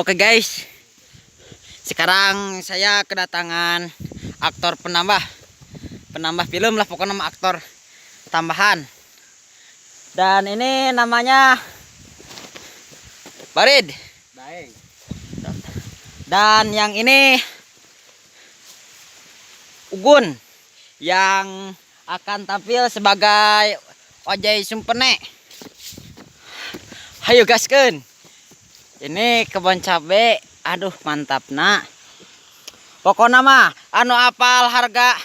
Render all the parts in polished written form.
Oke guys, sekarang saya kedatangan aktor penambah film lah, pokoknya nama aktor tambahan. Dan ini namanya Barid. Baik. Dan yang ini Ugun yang akan tampil sebagai Ojai Sumpene. Hayo gaskeun. Ini kebun cabe, aduh mantap nak. Pokoknya mah anu apal harga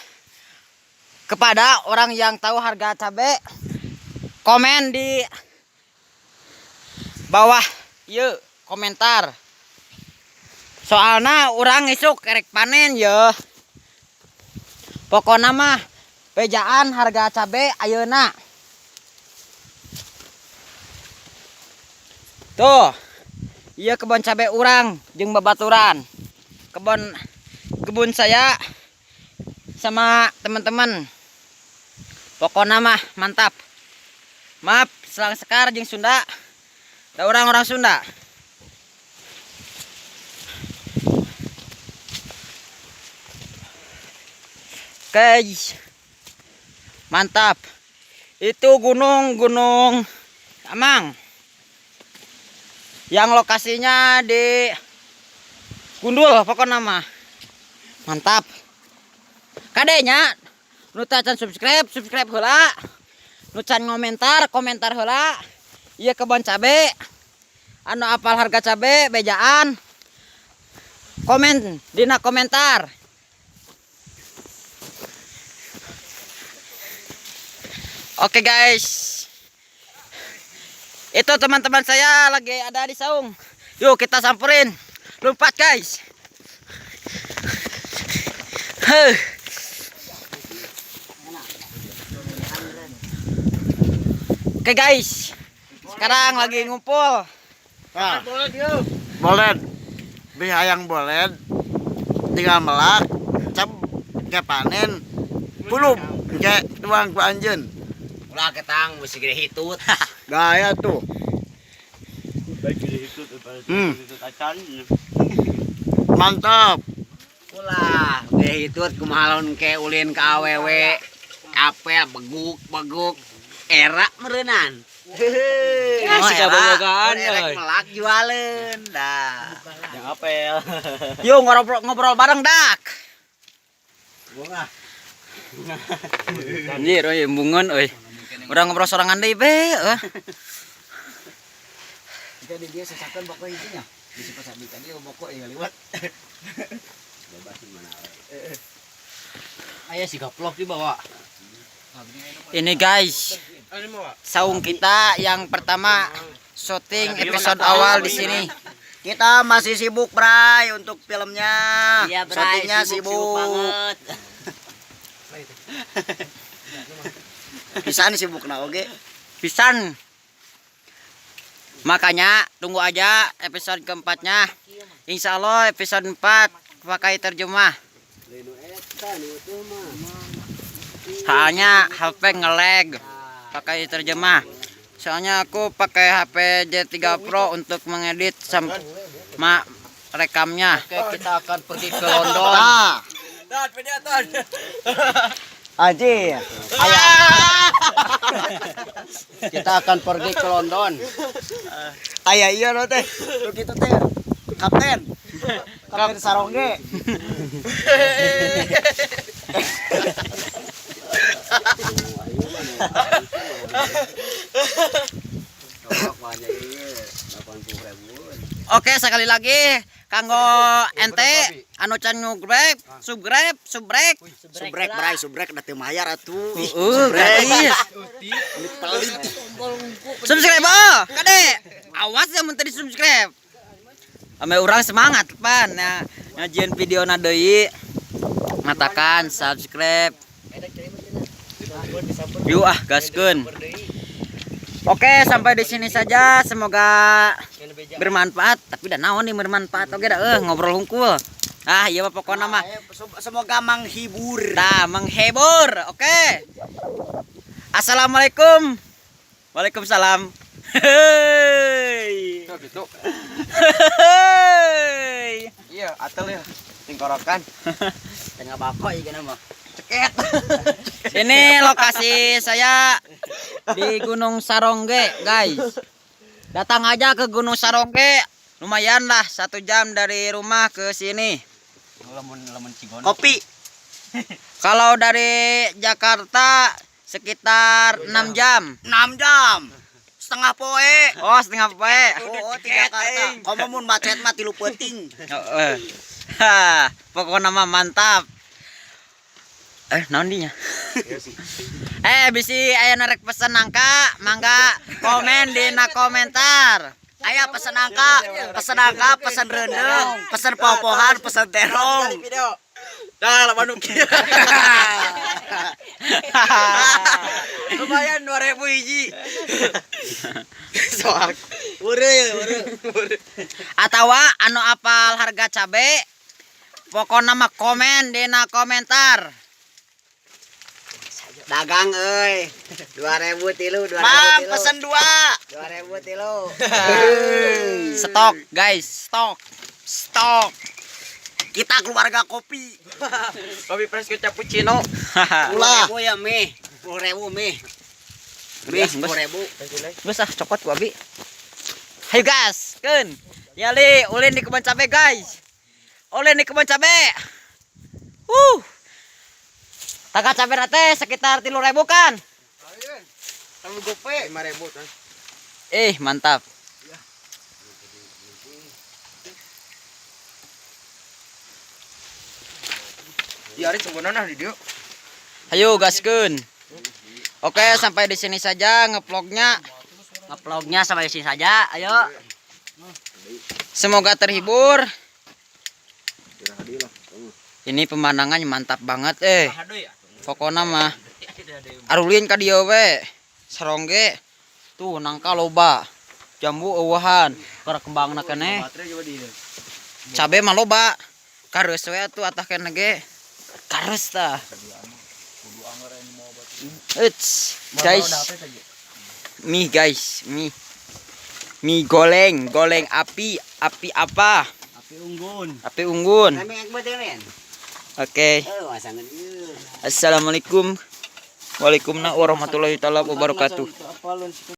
kepada orang yang tahu harga cabe, komen di bawah yuk komentar. Soalnya orang isuk kerek panen ya. Pokoknya mah bejaan harga cabe ayeuna. Tuh. Iya kebun cabai urang jeung babaturan. Kebun saya sama teman-teman. Pokoknya mah mantap. Maaf selang sekar jeung Sunda. Da orang-orang Sunda. Guys. Mantap. Itu gunung Amang. Yang lokasinya di Gundul pokoknya mah mantap. Kadenya nu can subscribe heula, nu can komentar heula. Ieu kebun cabe anu apal harga cabe bejaan komen dina komentar. Oke guys, itu teman-teman saya lagi ada di saung. Yuk kita samperin. Lompat guys. Oke guys. Sekarang lagi ngumpul. Nah, boleh. Bihayang boleh. Tinggal melak. Cap ke panen. Pulup ke tuang ku anjeun. Ulah ketang mesti gede hitut. Gaya tuh. Mantap. Ulah gede hitut kumaha ke ulin ke awewe. Apel beguk era meureunan. Ya, si kabogogan euy. Melak jualeun dah. Yang apel. Yuk ngobrol bareng dak. Bunga. Anjir euy embungeun euy. Urang ngobrol sorangan deui be. Jadi dia sesakan bokok intinya. Bisa pasabikan dia bokok yang lewat. Bebas mana. Aya si gaplok di bawah. Ini guys, saung kita yang pertama syuting episode awal di sini. Kita masih sibuk, Bray, untuk filmnya. Iya, Bray, Syutingnya sibuk banget. Bisa nih sibuk nah oke. Pisan. Makanya tunggu aja episode keempatnya. Insya Allah episode 4 pakai terjemah. Soalnya HP ngelag pakai terjemah. Soalnya aku pakai HP J3 Pro untuk mengedit sama rekamnya. Oke, kita akan pergi ke London. Aji. Kita akan pergi ke London. Ayah iya lo teh. Lu gitu teh. Kapten Sarongge. Oke, sekali lagi kanggo ente anu can subscribe Subrek da teu mayar atuh. gratis. Subscribe kade. Awas ya mun tadi subscribe. Ame urang semangat pan ngajian video na deui. Matakan subscribe. Yuk gaskeun. Oke, sampai di sini saja. Semoga bermanfaat. Tapi dah naon nih bermanfaat. Oke dah ngobrol hungkul. Ah, iya pokoknya mah. Semoga menghibur. Nah, menghibur. Oke. Assalamualaikum. Waalaikumsalam. Hei. Gitu. Atel ya. Tingkorokan. Tengah bako ieu mah. Ceket. Ini lokasi saya di Gunung Sarongge, guys. Datang aja ke Gunung Sarongge. Lumayan lah 1 jam dari rumah ke sini. Lemon cigon. Kopi. Kalau dari Jakarta sekitar 6 jam. 6 jam. Setengah poe. Oh, setengah poe. Oh, di Jakarta. Komo mun macet mah 3 penting. Ha, pokoknya mah mantap. Naon dinya? Bisi aya narek pesen nangka, mangga komen di komentar. Aya pesen angka, pesen rendeng, pesen popohan, pesen terong. Dah, lawan kieu. Lumayan 2000 hiji. Soak. Ureu. Atawa anu apal harga cabe, pokoknya mah komen di komentar. Dagang euy. 2000 tilu, 2000 Mam, tilu. pesen 2. 2000 tilu. Stok, guys, stok. Kita keluarga kopi. Kopi fresh ke cappuccino. Ulah. 10.000 ya mie. 10.000 mie. Mie 10.000. Geus ah cokot ku abi. Hayu gas, keun. Yali ulin di kebun cabe, guys. Ulin di kebun cabe. Taga cabe teh sekitar 3.000 kan? Sama gope 5.000 kan. Mantap. Di hari cembunan di dia. Hayu gaskeun. Oke, sampai di sini saja ngevlognya. Ngevlognya sampai di sini saja. Ayo. Semoga terhibur. Ini pemandangannya mantap banget Pokoknya mah arulin ka dieu we. Sarongge. Tuh nangka loba. Jambu eueuhan. Keur kembangna keneh. Cabe mah loba. Kareus we atuh atah keneh ge. Kareus tah. Guys. Mie guys, mie goleng api apa? Api unggun. Kami ekbet men. Oke. Wasangan ieu. Assalamualaikum warahmatullahi wabarakatuh.